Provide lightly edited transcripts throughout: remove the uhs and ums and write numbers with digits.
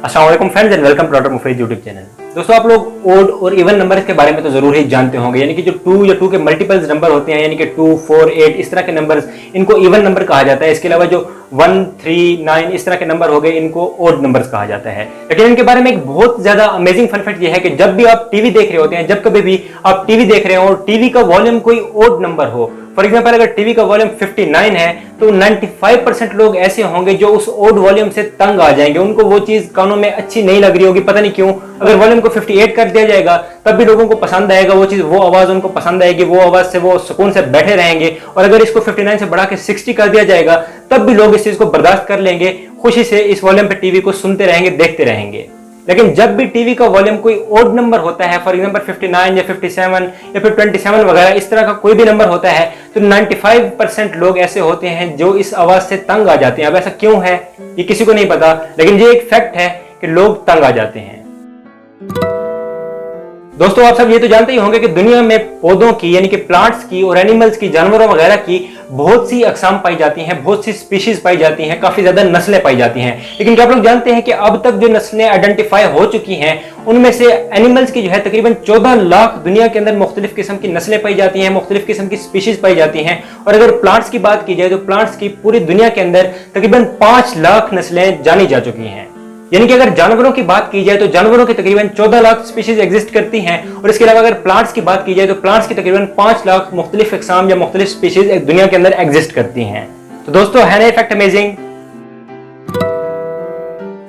अस्सलाम वालेकुम friends and welcome to doctor Mufeed YouTube channel. दोस्तों आप लोग ओड और इवन नंबर्स के बारे में तो जरूर ही जानते होंगे, यानी कि जो 2 या 2 के मल्टीपल्स नंबर होते हैं, यानी कि 2, 4, 8 इस तरह के नंबर्स, इनको इवन नंबर कहा जाता है। इसके अलावा जो 1, 3, 9 इस तरह के नंबर हो गए, इनको ओड नंबर्स कहा जाता है। लेकिन इनके बारे में एक बहुत ज्यादा अमेजिंग फन फैक्ट ये है कि जब भी आप टीवी देख रहे होते हैं, जब कभी भी आप टीवी देख रहे हो और टीवी का वॉल्यूम कोई ओड नंबर हो, फॉर एग्जाम्पल अगर टीवी का वॉल्यूम 59 है तो 95% लोग ऐसे होंगे जो उस ओड वॉल्यूम से तंग आ जाएंगे। उनको वो चीज कानों में अच्छी नहीं लग रही होगी, पता नहीं क्यों। अगर वॉल्यूम को 58 कर दिया जाएगा तब भी लोगों को पसंद आएगा वो चीज, वो आवाज उनको पसंद आएगी, वो आवाज से वो सुकून से बैठे रहेंगे। और अगर इसको 59 से बढ़ा के 60 कर दिया जाएगा तब भी लोग इस चीज को बर्दाश्त कर लेंगे, खुशी से इस वॉल्यूम पे टीवी को सुनते रहेंगे, देखते रहेंगे। लेकिन जब भी टीवी का वॉल्यूम कोई ओड नंबर होता है, फॉर एग्जांपल 59 या 57 या फिर 27 वगैरह इस तरह का कोई भी नंबर होता है, तो 95% लोग ऐसे होते हैं जो इस आवाज से तंग आ जाते हैं। अब ऐसा क्यों है ये किसी को नहीं पता, लेकिन ये एक फैक्ट है कि लोग तंग आ जाते हैं। दोस्तों आप सब ये तो जानते ही होंगे कि दुनिया में पौधों की, यानी कि प्लांट्स की और एनिमल्स की, जानवरों वगैरह की बहुत सी अकसाम पाई जाती हैं, बहुत सी स्पीशीज पाई जाती हैं, काफी ज्यादा नस्लें पाई जाती हैं। लेकिन क्या आप लोग जानते हैं कि अब तक जो नस्लें आइडेंटिफाई हो चुकी हैं उनमें से एनिमल्स की जो है तकरीबन 14 लाख दुनिया के अंदर मुख्तलिफ किस्म की नस्लें पाई जाती हैं, मुख्तलिफ किस्म की स्पीशीज पाई जाती हैं। और अगर प्लांट्स की बात की जाए तो प्लांट्स की पूरी दुनिया के अंदर तकरीबन 5 लाख नस्लें जानी जा चुकी हैं। यानी कि अगर जानवरों की बात की जाए तो जानवरों की तकरीबन 14 लाख स्पीशीज एग्जिस्ट करती हैं। और इसके अलावा अगर प्लांट्स की बात की जाए तो प्लांट्स की तकरीबन 5 लाख मुख्तलिफ अक़साम या मुख्तलिफ स्पीशीज एक दुनिया के अंदर एग्जिस्ट करती हैं। तो दोस्तों है ना फैक्ट अमेजिंग।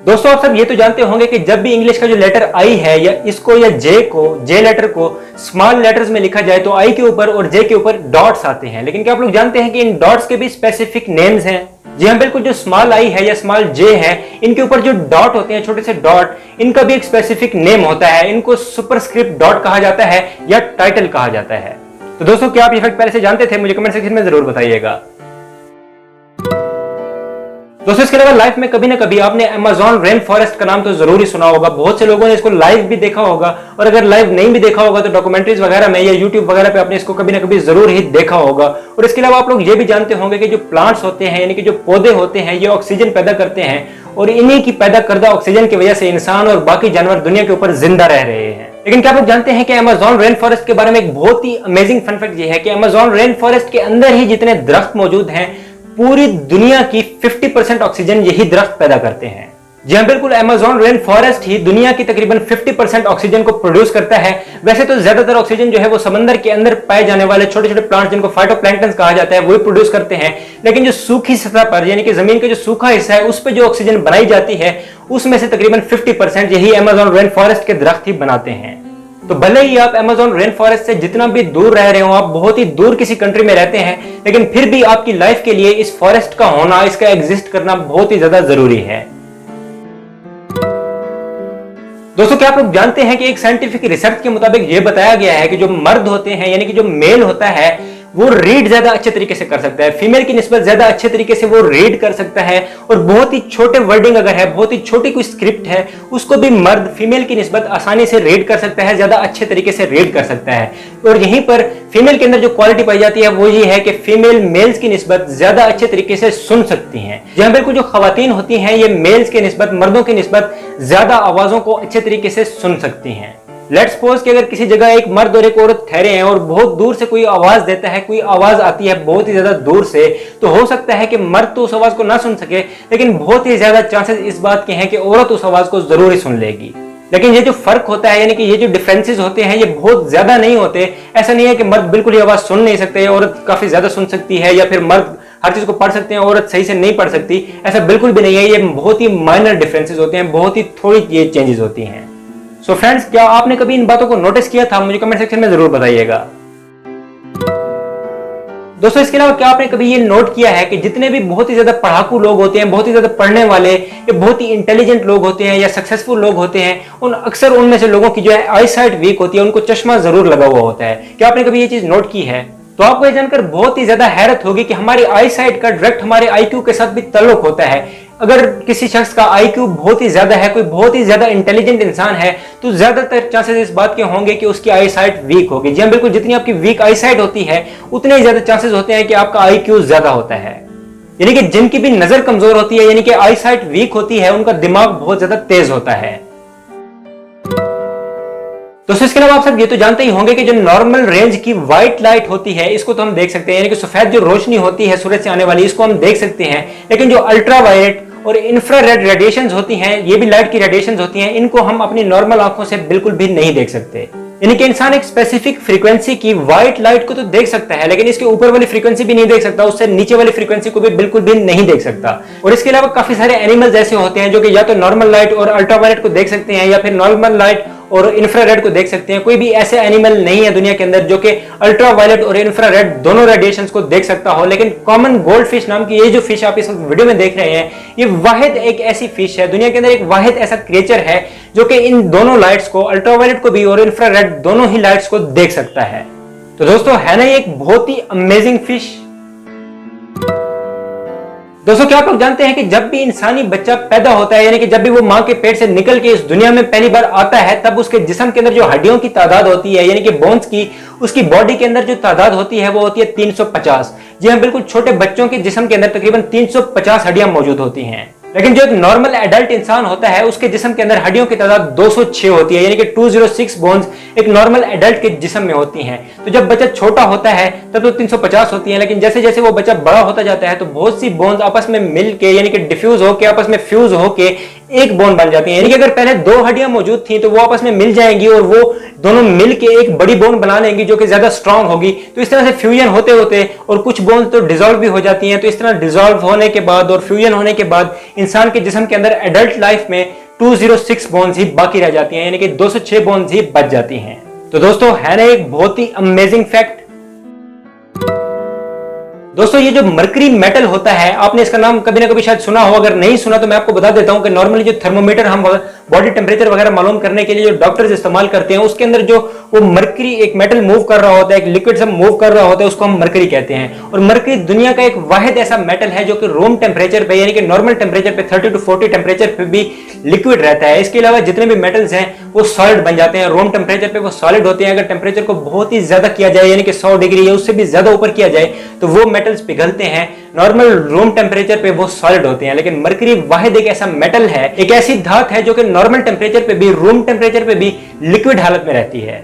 दोस्तों आप सब ये तो जानते होंगे कि जब भी इंग्लिश का जो लेटर आई है या इसको या जे लेटर को स्मॉल लेटर्स में लिखा जाए तो आई के ऊपर और जे के ऊपर डॉट्स आते हैं। लेकिन क्या आप लोग जानते हैं कि इन डॉट्स के भी स्पेसिफिक नेम्स हैं? जी हाँ बिल्कुल, जो स्मॉल आई है या स्मॉल जे है, इनके ऊपर जो डॉट होते हैं, छोटे से डॉट, इनका भी एक स्पेसिफिक नेम होता है। इनको सुपरस्क्रिप्ट डॉट कहा जाता है या टाइटल कहा जाता है। तो दोस्तों क्या आप ये फैक्ट पहले से जानते थे? मुझे कमेंट सेक्शन में जरूर बताइएगा। दोस्तों इसके अलावा लाइफ में कभी ना कभी आपने अमेज़न रेन फॉरेस्ट का नाम तो जरूर ही सुना होगा। बहुत से लोगों ने इसको लाइव भी देखा होगा, और अगर लाइव नहीं भी देखा होगा तो डॉक्यूमेंट्रीज वगैरह में या यूट्यूब वगैरह पे आपने इसको कभी ना कभी जरूर ही देखा होगा। और इसके अलावा आप लोग ये भी जानते होंगे कि जो प्लांट्स होते हैं, यानी कि जो पौधे होते हैं, ये ऑक्सीजन पैदा करते हैं और इन्हीं की पैदा करदा ऑक्सीजन की वजह से इंसान और बाकी जानवर दुनिया के ऊपर जिंदा रह रहे हैं। लेकिन क्या आप लोग जानते हैं कि अमेज़न रेन फॉरेस्ट के बारे में एक बहुत ही अमेजिंग फन फैक्ट ये है कि अमेज़न रेन फॉरेस्ट के अंदर ही जितने दरख्त मौजूद हैं, पूरी दुनिया की 50% ऑक्सीजन यही दरख्त पैदा करते हैं। जी हाँ बिल्कुल, अमेज़न रेन फॉरेस्ट ही दुनिया की तकरीबन 50% ऑक्सीजन को प्रोड्यूस करता है। वैसे तो ज्यादातर ऑक्सीजन जो है वो समंदर के अंदर पाए जाने वाले छोटे छोटे प्लांट्स जिनको फाइटोप्लैंक्टन कहा जाता है वही प्रोड्यूस करते हैं। लेकिन जो सूखी सतह पर, यानी कि जमीन का जो सूखा हिस्सा है, उस पर जो ऑक्सीजन बनाई जाती है उसमें से तकरीबन 50% यही अमेज़न रेन फॉरेस्ट के दरख्त ही बनाते हैं। तो भले ही आप अमेज़न रेन फॉरेस्ट से जितना भी दूर रह रहे हो, आप बहुत ही दूर किसी कंट्री में रहते हैं, लेकिन फिर भी आपकी लाइफ के लिए इस फॉरेस्ट का होना, इसका एग्जिस्ट करना बहुत ही ज्यादा जरूरी है। दोस्तों क्या आप लोग जानते हैं कि एक साइंटिफिक रिसर्च के मुताबिक यह बताया गया है कि जो मर्द होते हैं, यानी कि जो मेल होता है, वो रीड ज्यादा अच्छे तरीके से कर सकता है, फीमेल की निस्बत ज्यादा अच्छे तरीके से वो रीड कर सकता है। और बहुत ही छोटे वर्डिंग अगर है, बहुत ही छोटी कोई स्क्रिप्ट है, उसको भी मर्द फीमेल की निस्बत आसानी से रीड कर सकता है, ज्यादा अच्छे तरीके से रीड कर सकता है। और यहीं पर फीमेल के अंदर जो क्वालिटी पाई जाती है वो ये है कि फीमेल मेल्स की निस्बत ज्यादा अच्छे तरीके से सुन सकती हैं। जहां बिल्कुल जो खवातीन होती हैं ये मेल्स के निस्बत, मर्दों की निस्बत ज्यादा आवाजों को अच्छे तरीके से सुन सकती हैं। लेट्स सपोज कि अगर किसी जगह एक मर्द और एक औरत ठहरे हैं और बहुत दूर से कोई आवाज देता है, कोई आवाज आती है बहुत ही ज्यादा दूर से, तो हो सकता है कि मर्द तो उस आवाज को ना सुन सके, लेकिन बहुत ही ज्यादा चांसेस इस बात के हैं कि औरत उस आवाज को जरूर ही सुन लेगी। लेकिन ये जो फर्क होता है, यानी कि ये जो डिफरेंसेस होते हैं, ये बहुत ज्यादा नहीं होते। ऐसा नहीं है कि मर्द बिल्कुल ही आवाज सुन नहीं सकते, औरत काफी ज्यादा सुन सकती है, या फिर मर्द हर चीज को पढ़ सकते हैं, औरत सही से नहीं पढ़ सकती। ऐसा बिल्कुल भी नहीं है। ये बहुत ही माइनर डिफरेंसेस होते हैं, बहुत ही थोड़ी ये चेंजेस होती हैं। सो फ्रेंड्स, क्या आपने कभी इन बातों को नोटिस किया था? मुझे कमेंट सेक्शन में जरूर बताइएगा। दोस्तों इसके अलावा क्या आपने कभी ये नोट किया है कि जितने भी बहुत ही ज्यादा पढ़ाकू लोग होते हैं, बहुत ही ज्यादा पढ़ने वाले या बहुत ही इंटेलिजेंट लोग होते हैं या सक्सेसफुल लोग होते हैं, अक्सर उनमें से लोगों की जो है आई साइट वीक होती है, उनको चश्मा जरूर लगा हुआ होता है। क्या आपने कभी ये चीज नोट की है? तो आपको ये जानकर बहुत ही ज्यादा हैरत होगी कि हमारी आई साइट का डायरेक्ट हमारे आईक्यू के साथ भी ताल्लुक होता है। अगर किसी शख्स का आईक्यू बहुत ही ज्यादा है, कोई बहुत ही ज्यादा इंटेलिजेंट इंसान है, तो ज्यादातर चांसेस इस बात के होंगे कि उसकी आई साइट वीक होगी। जी हाँ बिल्कुल, जितनी आपकी वीक आई साइट होती है उतने ही ज्यादा चांसेस होते हैं कि आपका आईक्यू ज्यादा होता है। यानी कि जिनकी भी नजर कमजोर होती है, यानी कि आई साइट वीक होती है, उनका दिमाग बहुत ज्यादा तेज होता है। दोस्तों इसके अलावा आप सब ये तो जानते ही होंगे कि जो नॉर्मल रेंज की व्हाइट लाइट होती है, इसको तो हम देख सकते हैं, यानी कि सफेद जो रोशनी होती है सूरज से आने वाली, इसको हम देख सकते हैं। लेकिन जो अल्ट्रावायलेट और इंफ्रारेड रेडिएशंस होती हैं, ये भी लाइट की रेडिएशंस होती हैं, इनको हम अपनी नॉर्मल आंखों से बिल्कुल भी नहीं देख सकते। यानी कि इंसान एक स्पेसिफिक फ्रीक्वेंसी की व्हाइट लाइट को तो देख सकता है, लेकिन इसके ऊपर वाली फ्रीक्वेंसी भी नहीं देख सकता, उससे नीचे वाली फ्रीक्वेंसी को भी बिल्कुल भी नहीं देख सकता। और इसके अलावा काफी सारे एनिमल्स ऐसे होते हैं जो कि या तो नॉर्मल लाइट और अल्ट्रावायलेट को देख सकते हैं, या फिर नॉर्मल लाइट और इंफ्रारेड को देख सकते हैं। कोई भी ऐसे एनिमल नहीं है दुनिया के अंदर जो कि अल्ट्रावायलेट और इंफ्रारेड दोनों रेडिएशंस को देख सकता हो। लेकिन कॉमन गोल्ड फिश नाम की ये जो फिश आप इस वीडियो में देख रहे हैं, ये वाहिद एक ऐसी फिश है दुनिया के अंदर, एक वाहिद ऐसा क्रिएचर है जो कि इन दोनों लाइट्स को, अल्ट्रावायलेट को भी और इंफ्रारेड दोनों ही लाइट्स को देख सकता है। तो दोस्तों है ना ये एक बहुत ही अमेजिंग फिश। दोस्तों क्या आप लोग जानते हैं कि जब भी इंसानी बच्चा पैदा होता है, यानी कि जब भी वो मां के पेट से निकल के इस दुनिया में पहली बार आता है, तब उसके जिस्म के अंदर जो हड्डियों की तादाद होती है, यानी कि बोन्स की, उसकी बॉडी के अंदर जो तादाद होती है वो होती है 350। जी हाँ, बिल्कुल छोटे बच्चों के जिस्म के अंदर तकरीबन 350 हड्डियां मौजूद होती हैं। लेकिन जो एक नॉर्मल एडल्ट इंसान होता है, उसके जिस्म के अंदर हड्डियों की तादाद 206 होती है, यानी कि 206 बोन्स एक नॉर्मल एडल्ट के जिस्म में होती हैं। तो जब बच्चा छोटा होता है तब तो 350 होती है, लेकिन जैसे जैसे वो बच्चा बड़ा होता जाता है तो बहुत सी बोन्स आपस में मिल के, यानी कि डिफ्यूज होकर, आपस में फ्यूज होके एक बोन बन जाती है। यानी कि अगर पहले 2 हड्डियां मौजूद थी तो वो आपस में मिल जाएंगी और वो दोनों मिल के एक बड़ी बोन बना लेंगी जो कि ज्यादा स्ट्रांग होगी। तो इस तरह से फ्यूजन होते होते और कुछ बोन्स तो डिसॉल्व भी हो जाती हैं। तो इस तरह डिसॉल्व होने के बाद और फ्यूजन होने के बाद इंसान के जिस्म के अंदर एडल्ट लाइफ में 206 बोन्स ही बाकी रह जाती हैं, यानी कि 206 बोन्स ही बच जाती हैं। तो दोस्तों है ना एक बहुत ही अमेजिंग फैक्ट। दोस्तों ये जो मरकरी मेटल होता है, आपने इसका नाम कभी ना कभी शायद सुना हो, अगर नहीं सुना तो मैं आपको बता देता हूं कि नॉर्मली जो थर्मोमीटर हम बॉडी टेम्परेचर वगैरह मालूम करने के लिए जो डॉक्टर्स इस्तेमाल करते हैं, उसके अंदर जो वो मरकरी एक मेटल मूव कर रहा होता है, एक लिक्विड सब मूव कर रहा होता है, उसको हम मरकरी कहते हैं। और मरकरी दुनिया का एक वाहिद ऐसा मेटल है जो कि रूम टेम्परेचर पे, यानी कि नॉर्मल टेम्परेचर पे 30 to 40 टेम्परेचर पे भी लिक्विड रहता है। इसके अलावा जितने भी मेटल्स हैं वो सॉलिड बन जाते हैं, रूम टेम्परेचर पे वो सॉलिड होते हैं। अगर टेम्परेचर को बहुत ही ज्यादा किया जाए, यानी कि 100 डिग्री या उससे भी ज्यादा ऊपर किया जाए, तो वो मेटल्स पिघलते हैं। नॉर्मल रूम टेम्परेचर पे वो सॉलिड होते हैं। लेकिन मरकरी वाहिद एक ऐसा मेटल है, एक ऐसी धात है जो कि नॉर्मल टेम्परेचर पे भी, रूम टेम्परेचर पे भी लिक्विड हालत में रहती है।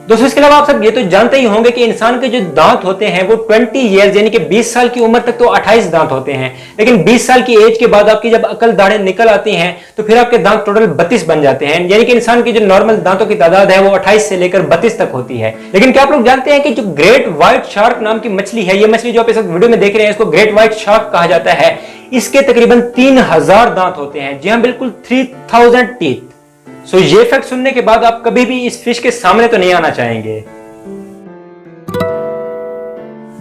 दोस्तों इसके अलावा आप सब ये तो जानते ही होंगे कि इंसान के जो दांत होते हैं वो 20 ईयर्स यानी कि 20 साल की उम्र तक तो 28 दांत होते हैं। लेकिन 20 साल की एज के बाद आपकी जब अकल दाढ़ें निकल आती हैं तो फिर आपके दांत टोटल 32 बन जाते हैं। यानी कि इंसान की जो नॉर्मल दांतों की तादाद है वो 28 से लेकर 32 तक होती है। लेकिन क्या आप लोग जानते हैं कि जो ग्रेट व्हाइट शार्क नाम की मछली है, ये मछली जो आप इस वीडियो में देख रहे हैं, इसको ग्रेट व्हाइट शार्क कहा जाता है। इसके तकरीबन 3000 दांत होते हैं। जी हाँ, बिल्कुल 3000 टीथ। सो ये फैक्ट सुनने के बाद आप कभी भी इस फिश के सामने तो नहीं आना चाहेंगे।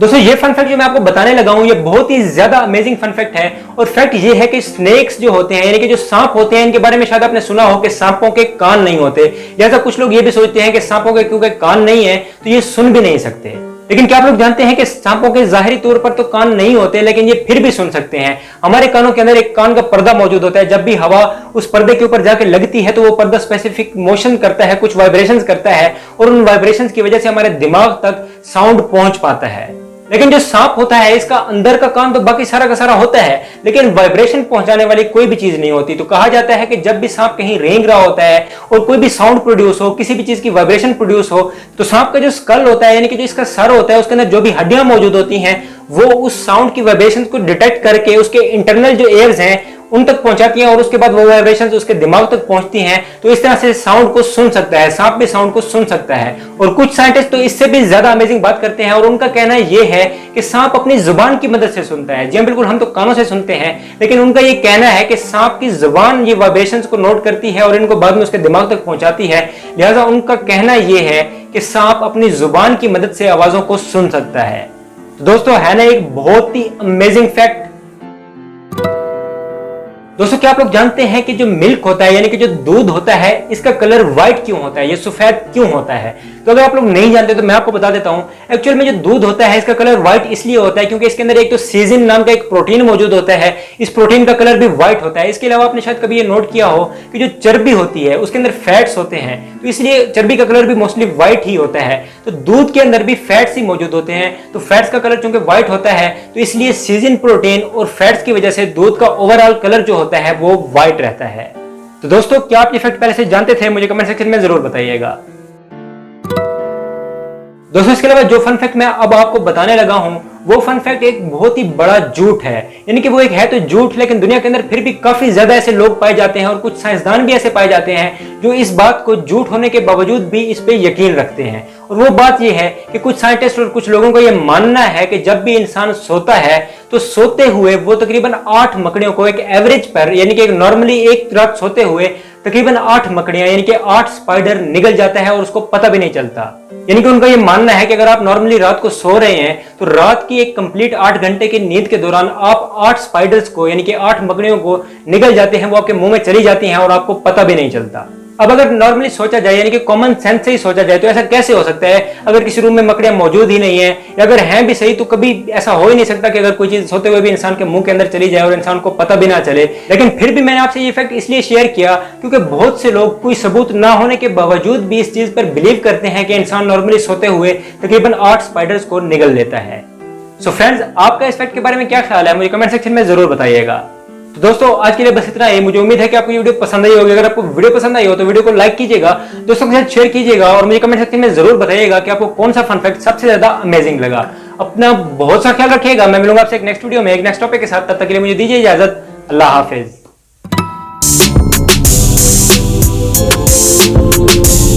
दोस्तों ये फन फैक्ट जो मैं आपको बताने लगा हूं, ये बहुत ही ज्यादा अमेजिंग फन फैक्ट है। और फैक्ट ये है कि स्नेक्स जो होते हैं, यानी कि जो सांप होते हैं, इनके बारे में शायद आपने सुना हो कि सांपों के कान नहीं होते। जैसा कुछ लोग ये भी सोचते हैं कि सांपों के क्योंकि कान नहीं है तो ये सुन भी नहीं सकते। लेकिन क्या आप लोग जानते हैं कि सांपों के जाहिरी तौर पर तो कान नहीं होते, लेकिन ये फिर भी सुन सकते हैं। हमारे कानों के अंदर एक कान का पर्दा मौजूद होता है। जब भी हवा उस पर्दे के ऊपर जाके लगती है तो वो पर्दा स्पेसिफिक मोशन करता है, कुछ वाइब्रेशंस करता है, और उन वाइब्रेशंस की वजह से हमारे दिमाग तक साउंड पहुंच पाता है। लेकिन जो सांप होता है, इसका अंदर का कान तो बाकी सारा का सारा होता है, लेकिन वाइब्रेशन पहुंचाने वाली कोई भी चीज नहीं होती। तो कहा जाता है कि जब भी सांप कहीं रेंग रहा होता है और कोई भी साउंड प्रोड्यूस हो, किसी भी चीज की वाइब्रेशन प्रोड्यूस हो, तो सांप का जो स्कल होता है, यानी कि जो इसका सर होता है, उसके अंदर जो भी हड्डियां मौजूद होती हैं, वो उस साउंड की वाइब्रेशन को डिटेक्ट करके उसके इंटरनल जो एयर्स हैं उन तक पहुंचाती हैं, और उसके बाद वो वाइब्रेशंस उसके दिमाग तक पहुंचती हैं। तो इस तरह से साउंड को सुन सकता है, सांप भी साउंड को सुन सकता है। और कुछ साइंटिस्ट तो इससे भी ज्यादा अमेजिंग बात करते हैं, और उनका कहना यह है कि सांप अपनी जुबान की मदद से सुनता है। जी बिल्कुल, हम तो कानों से सुनते हैं, लेकिन उनका यह कहना है कि सांप की जुबान ये वाइब्रेशंस को नोट करती है और इनको बाद में उसके दिमाग तक पहुंचाती है। लिहाजा उनका कहना यह है कि सांप अपनी जुबान की मदद से आवाजों को सुन सकता है। तो दोस्तों है ना एक बहुत ही अमेजिंग फैक्ट। दोस्तों क्या आप लोग जानते हैं कि जो मिल्क होता है, यानी कि जो दूध होता है, इसका कलर व्हाइट क्यों होता है, ये सफेद क्यों होता है? तो अगर आप लोग नहीं जानते तो मैं आपको बता देता हूं, एक्चुअल में जो दूध होता है इसका कलर व्हाइट इसलिए होता है क्योंकि इसके अंदर एक तो सीजिन नाम का एक प्रोटीन मौजूद होता है, इस प्रोटीन का कलर भी व्हाइट होता है। इसके अलावा आपने शायद कभी ये नोट किया हो कि जो चर्बी होती है उसके अंदर फैट्स होते हैं, तो इसलिए चर्बी का कलर भी मोस्टली व्हाइट ही होता है। तो दूध के अंदर भी फैट्स ही मौजूद होते हैं, तो फैट्स का कलर चूंकि व्हाइट होता है तो इसलिए सीजिन प्रोटीन और फैट्स की वजह से दूध का ओवरऑल कलर जो होता है वो व्हाइट रहता है। तो दोस्तों, क्या आप ये फैक्ट पहले से जानते थे? मुझे कमेंट सेक्शन में जरूर बताइएगा। दोस्तों, इसके अलावा जो फन फैक्ट मैं अब आपको बताने लगा हूं वो फन फैक्ट एक बहुत ही बड़ा झूठ है, यानी कि वो एक है तो झूठ, लेकिन दुनिया के अंदर फिर भी काफी ज्यादा ऐसे लोग पाए जाते हैं और कुछ साइंसदान भी ऐसे पाए जाते हैं जो इस बात को झूठ होने के बावजूद भी इस पे यकीन रखते हैं। और वो बात ये है कि कुछ साइंटिस्ट और कुछ लोगों का ये मानना है कि जब भी इंसान सोता है तो सोते हुए वो तकरीबन 8 मकड़ियों को एक एवरेज पर, यानी कि एक नॉर्मली एक रात सोते हुए तकरीबन 8 मकड़ियां यानी कि 8 स्पाइडर निगल जाता है और उसको पता भी नहीं चलता। यानी कि उनका ये मानना है कि अगर आप नॉर्मली रात को सो रहे हैं तो रात की एक कंप्लीट 8 घंटे की नींद के दौरान आप 8 स्पाइडर्स को यानी कि 8 मकड़ियों को निगल जाते हैं, वो आपके मुंह में चली जाती हैं और आपको पता भी नहीं चलता। अब अगर नॉर्मली सोचा जाए यानी कि कॉमन सेंस से ही सोचा जाए तो ऐसा कैसे हो सकता है? अगर किसी रूम में मकड़ियां मौजूद ही नहीं है या अगर हैं भी सही तो कभी ऐसा हो ही नहीं सकता कि अगर कोई चीज सोते हुए भी इंसान के मुंह के अंदर चली जाए और इंसान को पता भी ना चले। लेकिन फिर भी मैंने आपसे ये फैक्ट इसलिए शेयर किया क्योंकि बहुत से लोग कोई सबूत ना होने के बावजूद भी इस चीज पर बिलीव करते हैं कि इंसान नॉर्मली सोते हुए तकरीबन 8 स्पाइडर्स को निगल लेता है। सो फ्रेंड्स, आपका इस फैक्ट के बारे में क्या ख्याल है? मुझे कमेंट सेक्शन में जरूर बताइएगा। तो दोस्तों, आज के लिए बस इतना ही। मुझे उम्मीद है कि आपको ये वीडियो पसंद आई होगी। अगर आपको वीडियो पसंद आई हो तो वीडियो को लाइक कीजिएगा, दोस्तों के साथ शेयर कीजिएगा और मुझे कमेंट सेक्शन में जरूर बताइएगा कि आपको कौन सा फन फैक्ट सबसे ज्यादा अमेजिंग लगा। अपना बहुत सा ख्याल रखिएगा। मैं मिलूंगा आपसे एक नेक्स्ट वीडियो में एक नेक्स्ट टॉपिक के साथ। तब तक के लिए मुझे दीजिए इजाजत। अल्लाह हाफिज।